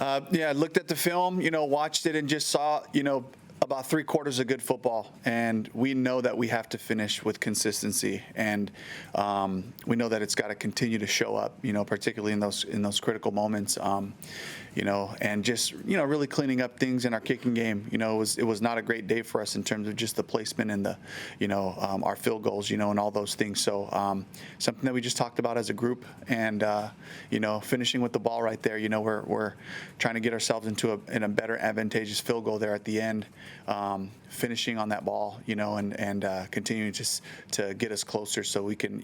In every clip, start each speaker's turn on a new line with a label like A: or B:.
A: Yeah, I looked at the film, watched it and just saw, about 3/4 of good football. And we know that we have to finish with consistency. And we know that it's got to continue to show up, particularly in those critical moments. And just, really cleaning up things in our kicking game. It was not a great day for us in terms of just the placement and our field goals, and all those things. So something that we just talked about as a group, and finishing with the ball right there. We're trying to get ourselves in a better advantageous field goal there at the end. Finishing on that ball, and continuing just to get us closer so we can,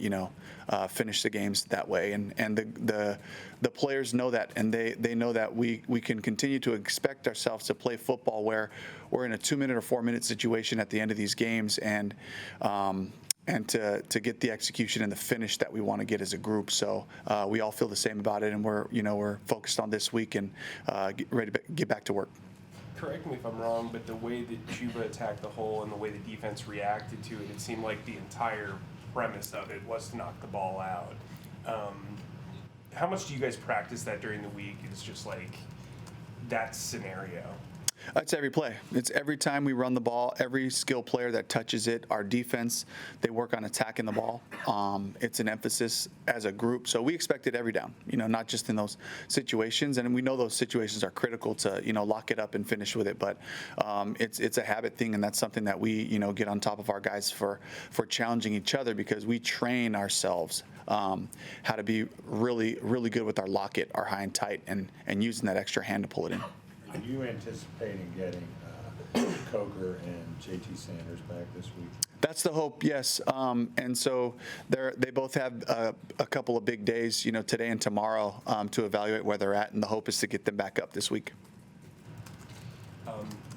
A: finish the games that way. And the players know that, and they know that we can continue to expect ourselves to play football where we're in a 2-minute or 4-minute situation at the end of these games, and to get the execution and the finish that we want to get as a group. So we all feel the same about it, and we're focused on this week and ready to get back to work.
B: Correct me if I'm wrong, but the way that Juba attacked the hole and the way the defense reacted to it, it seemed like the entire premise of it was to knock the ball out. How much do you guys practice that during the week? It's just like that scenario.
A: It's every play. It's every time we run the ball, every skill player that touches it, our defense, they work on attacking the ball. It's an emphasis as a group. So we expect it every down, not just in those situations. And we know those situations are critical to, lock it up and finish with it. But it's a habit thing, and that's something that we, get on top of our guys for challenging each other, because we train ourselves how to be really, really good with our lock it, our high and tight, and using that extra hand to pull it in.
C: Are you anticipating getting Coker and JT Sanders back this week?
A: That's the hope, yes. And so they both have a couple of big days, today and tomorrow, to evaluate where they're at, and the hope is to get them back up this week.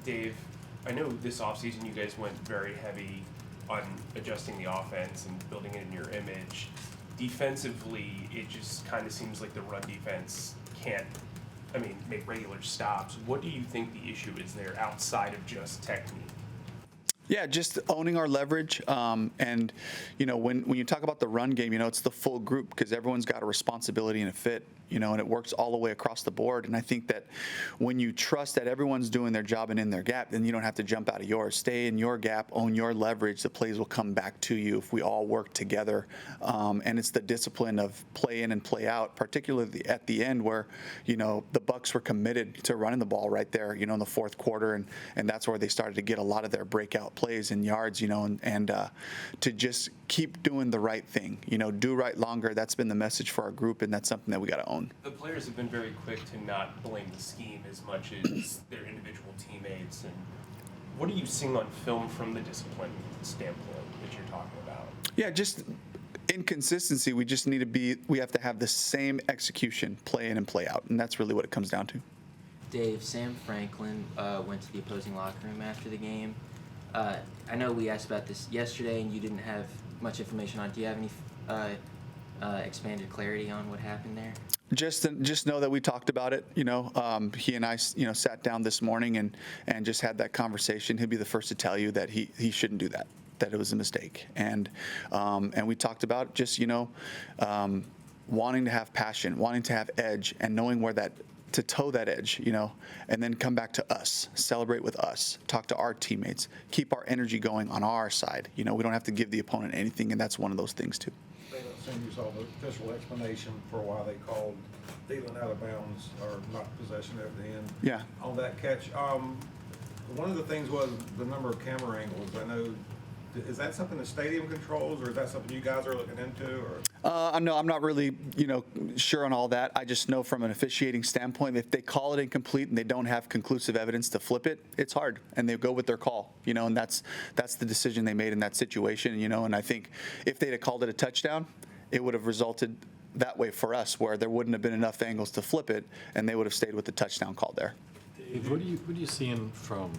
B: Dave, I know this offseason you guys went very heavy on adjusting the offense and building it in your image. Defensively, it just kind of seems like the run defense can't make regular stops. What do you think the issue is there outside of just technique?
A: Yeah, just owning our leverage. And, when you talk about the run game, it's the full group, because everyone's got a responsibility and a fit, and it works all the way across the board. And I think that when you trust that everyone's doing their job and in their gap, then you don't have to jump out of yours. Stay in your gap, own your leverage. The plays will come back to you if we all work together. And it's the discipline of play in and play out, particularly at the end where, the Bucs were committed to running the ball right there, in the fourth quarter. And that's where they started to get a lot of their breakout plays and yards, and to just keep doing the right thing, do right longer. That's been the message for our group, and that's something that we got to own.
B: The players have been very quick to not blame the scheme as much as their individual teammates. And what are you seeing on film from the discipline standpoint that you're talking about?
A: Yeah, just inconsistency. We just we have to have the same execution, play in and play out, and that's really what it comes down to.
D: Dave, Sam Franklin went to the opposing locker room after the game. I know we asked about this yesterday, and you didn't have much information on it. Do you have any expanded clarity on what happened there?
A: Just know that we talked about it. He and I, sat down this morning and just had that conversation. He'll be the first to tell you that he shouldn't do that. That it was a mistake, and we talked about just wanting to have passion, wanting to have edge, and knowing where to toe that edge, and then come back to us, celebrate with us, talk to our teammates, keep our energy going on our side. We don't have to give the opponent anything, and that's one of those things too.
E: They don't seem to use all the official explanation for why they called Thielen out of bounds or not possession at the end.
A: Yeah.
E: On that catch, one of the things was the number of camera angles. I know. Is that something the stadium controls, or is that something you guys are looking into? Or
A: No, I'm not really, sure on all that. I just know from an officiating standpoint, if they call it incomplete and they don't have conclusive evidence to flip it, it's hard, and they go with their call, and that's the decision they made in that situation, and I think if they'd have called it a touchdown, it would have resulted that way for us, where there wouldn't have been enough angles to flip it, and they would have stayed with the touchdown call there.
F: Dave, what are you seeing from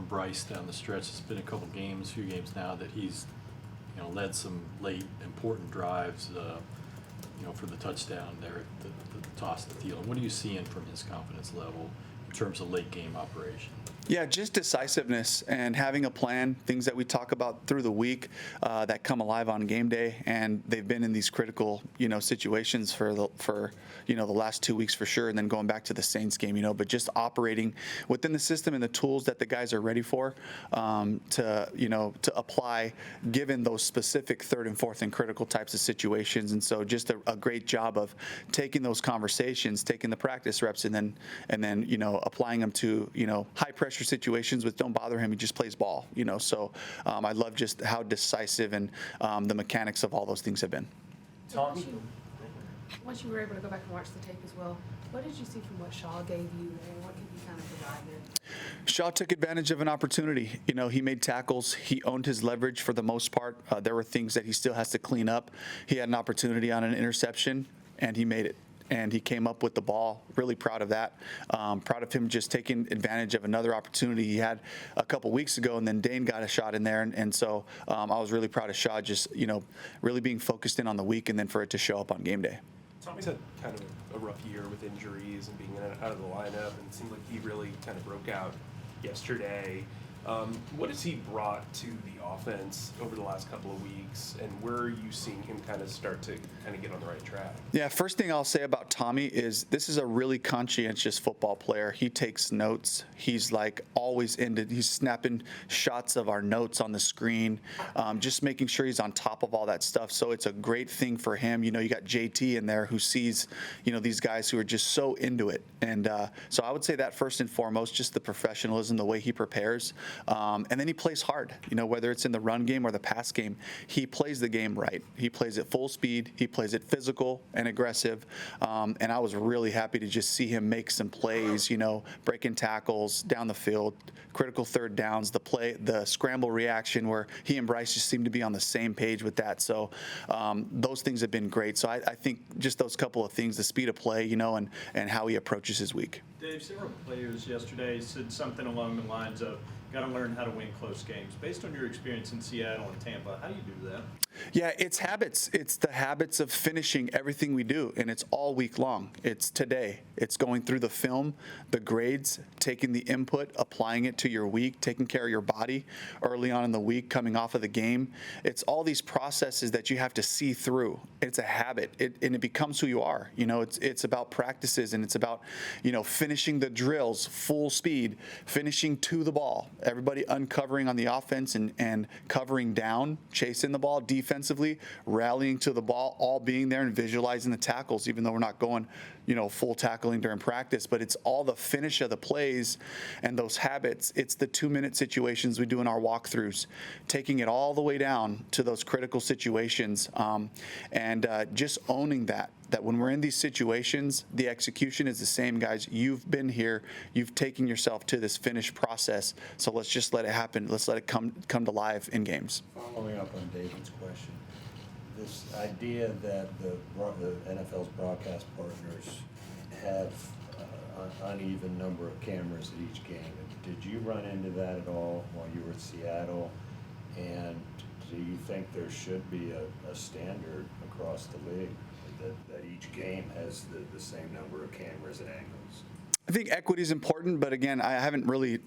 F: Bryce down the stretch? It's been a few games now that he's led some late important drives for the touchdown there, the toss to Thielen. What are you seeing from his confidence level in terms of late game operation?
A: Yeah, just decisiveness and having a plan, things that we talk about through the week that come alive on game day. And they've been in these critical, situations for the last 2 weeks for sure. And then going back to the Saints game, but just operating within the system and the tools that the guys are ready for to apply given those specific third and fourth and critical types of situations. And so just a great job of taking those conversations, taking the practice reps and then applying them to, high pressure situations with don't bother him. He just plays ball, So I love just how decisive and the mechanics of all those things have been.
G: Once you were able to go back and watch the tape as well, what did you see from what Shaw gave you, and what could you kind of provide there?
A: Shaw took advantage of an opportunity. He made tackles. He owned his leverage for the most part. There were things that he still has to clean up. He had an opportunity on an interception, and he made it. And he came up with the ball. Really proud of that. Proud of him just taking advantage of another opportunity he had a couple weeks ago, and then Dane got a shot in there. And so I was really proud of Shaw just, really being focused in on the week and then for it to show up on game day.
B: Tommy's had kind of a rough year with injuries and being out of the lineup, and it seemed like he really kind of broke out yesterday. What has he brought to the offense over the last couple of weeks, and where are you seeing him kind of start to kind of get on the right track?
A: Yeah, first thing I'll say about Tommy is this is a really conscientious football player. He takes notes. He's like always he's snapping shots of our notes on the screen, just making sure he's on top of all that stuff. So it's a great thing for him. You got JT in there who sees, these guys who are just so into it. And so I would say that first and foremost, just the professionalism, the way he prepares. And then he plays hard, whether it's in the run game or the pass game, he plays the game right. He plays it full speed. He plays it physical and aggressive. And I was really happy to just see him make some plays, breaking tackles down the field, critical third downs, the scramble reaction where he and Bryce just seem to be on the same page with that. So those things have been great. So I think just those couple of things, the speed of play, and how he approaches his week.
H: Dave, several players yesterday said something along the lines of, got to learn how to win close games. Based on your experience in Seattle and Tampa, how do you do that?
A: Yeah, it's habits. It's the habits of finishing everything we do, and it's all week long. It's today. It's going through the film, the grades, taking the input, applying it to your week, taking care of your body early on in the week, coming off of the game. It's all these processes that you have to see through. It's a habit, and it becomes who you are. It's about practices, and it's about, finishing the drills full speed, finishing to the ball. Everybody uncovering on the offense and covering down, chasing the ball, defensively, rallying to the ball, all being there and visualizing the tackles, even though we're not going, full tackling during practice. But it's all the finish of the plays and those habits. It's the 2-minute situations we do in our walkthroughs, taking it all the way down to those critical situations, and just owning that when we're in these situations, the execution is the same, guys. You've been here. You've taken yourself to this finished process. So let's just let it happen. Let's let it come to life in games.
C: Following up on David's question, this idea that the NFL's broadcast partners have an uneven number of cameras at each game. Did you run into that at all while you were at Seattle? And do you think there should be a standard across the league that each game has the same number of cameras and angles?
A: I think equity is important, but again, I haven't really,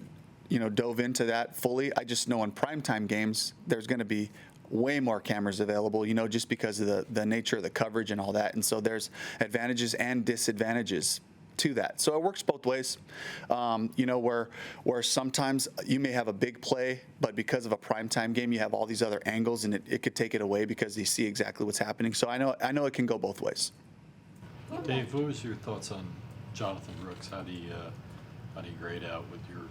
A: dove into that fully. I just know in primetime games, there's going to be way more cameras available, just because of the nature of the coverage and all that. And so there's advantages and disadvantages to that. So it works both ways, where sometimes you may have a big play, but because of a primetime game, you have all these other angles, and it could take it away because you see exactly what's happening. So I know it can go both ways.
F: Dave, what was your thoughts on Jonathan Brooks? How do you grade out with your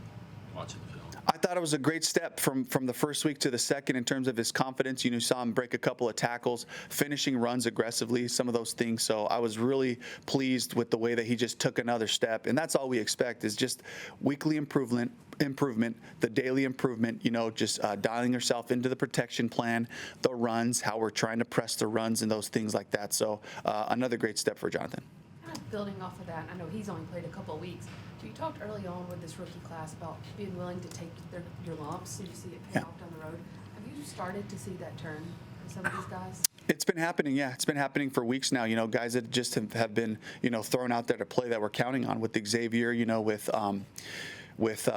F: watching the film?
A: I thought it was a great step from the first week to the second in terms of his confidence. You saw him break a couple of tackles, finishing runs aggressively, some of those things. So I was really pleased with the way that he just took another step. And that's all we expect is just weekly improvement, the daily improvement, just dialing yourself into the protection plan, the runs, how we're trying to press the runs and those things like that. So another great step for Jonathan.
G: Kind of building off of that, I know he's only played a couple of weeks. You talked early on with this rookie class about being willing to take your lumps so you see it pay off down the road. Have you started to see that turn for some of these guys?
A: It's been happening, yeah. It's been happening for weeks now. Guys that just have been, thrown out there to play that we're counting on with Xavier, with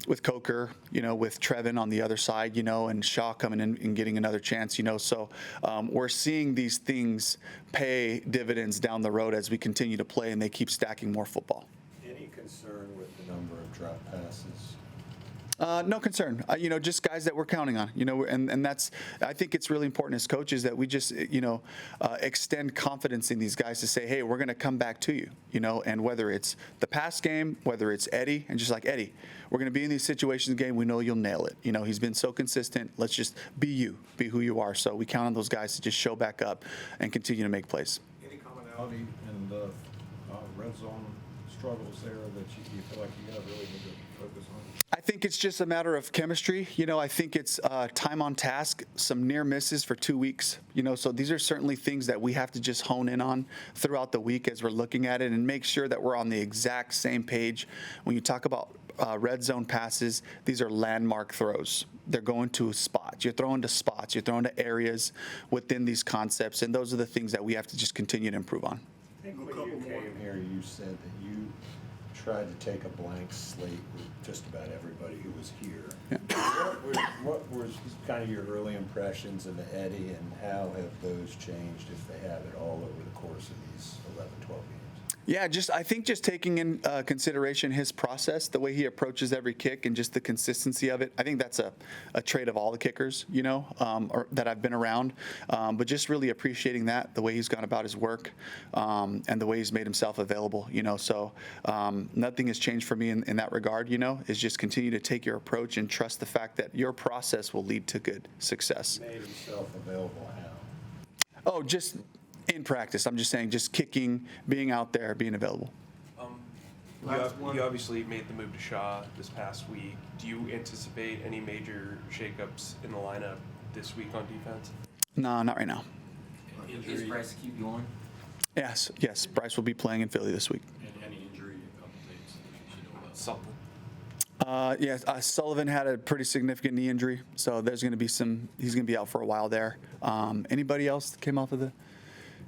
A: with Coker, with Trevin on the other side, and Shaw coming in and getting another chance, so we're seeing these things pay dividends down the road as we continue to play and they keep stacking more football.
C: Any concern with the number of drop passes?
A: No concern. Just guys that we're counting on. And that's. I think it's really important as coaches that we just, extend confidence in these guys to say, hey, we're going to come back to you. And whether it's the pass game, whether it's Eddie, and just like Eddie, we're going to be in these situations game. We know you'll nail it. He's been so consistent. Let's just be you, be who you are. So we count on those guys to just show back up and continue to make plays.
E: Any commonality in the red zone struggles there that you feel like you really need to focus on?
A: I think it's just a matter of chemistry. I think it's time on task, some near misses for 2 weeks. So these are certainly things that we have to just hone in on throughout the week as we're looking at it and make sure that we're on the exact same page. When you talk about red zone passes, these are landmark throws. They're going to spots. You're throwing to spots. You're throwing to areas within these concepts. And those are the things that we have to just continue to improve on.
C: I think when you came here, you said that you tried to take a blank slate with just about everybody who was here.
A: Yeah.
C: What was kind of your early impressions of Eddie, and how have those changed, if they have at all, over the course of these 11, 12 games?
A: Yeah, I think just taking in consideration his process, the way he approaches every kick, and just the consistency of it. I think that's a trait of all the kickers, or that I've been around. But just really appreciating that, the way he's gone about his work, and the way he's made himself available. So nothing has changed for me in that regard. Is just continue to take your approach and trust the fact that your process will lead to good success.
C: Made himself available how?
A: Oh, just in practice. I'm just saying, just kicking, being out there, being available.
B: You obviously made the move to Shaw this past week. Do you anticipate any major shakeups in the lineup this week on defense?
A: No, not right now.
D: Is Bryce QB1?
A: Yes. Bryce will be playing in Philly this week.
F: Any injury updates that you know about?
B: Something.
A: Sullivan had a pretty significant knee injury, so there's going to be he's going to be out for a while there. Anybody else that came off of the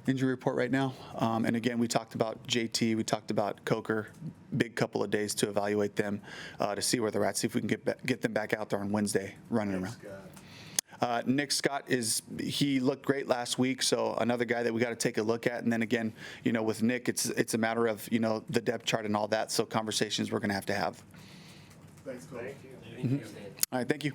A: injury report right now? And again, we talked about JT, we talked about Coker, big couple of days to evaluate them, to see where they're at, see if we can get them back out there on Wednesday running around. Nick Scott he looked great last week, so another guy that we got to take a look at. And then again, with Nick, it's a matter of, the depth chart and all that, so conversations we're going to have.
C: Thanks, Coach. Thank you.
D: Mm-hmm.
A: All right, thank you.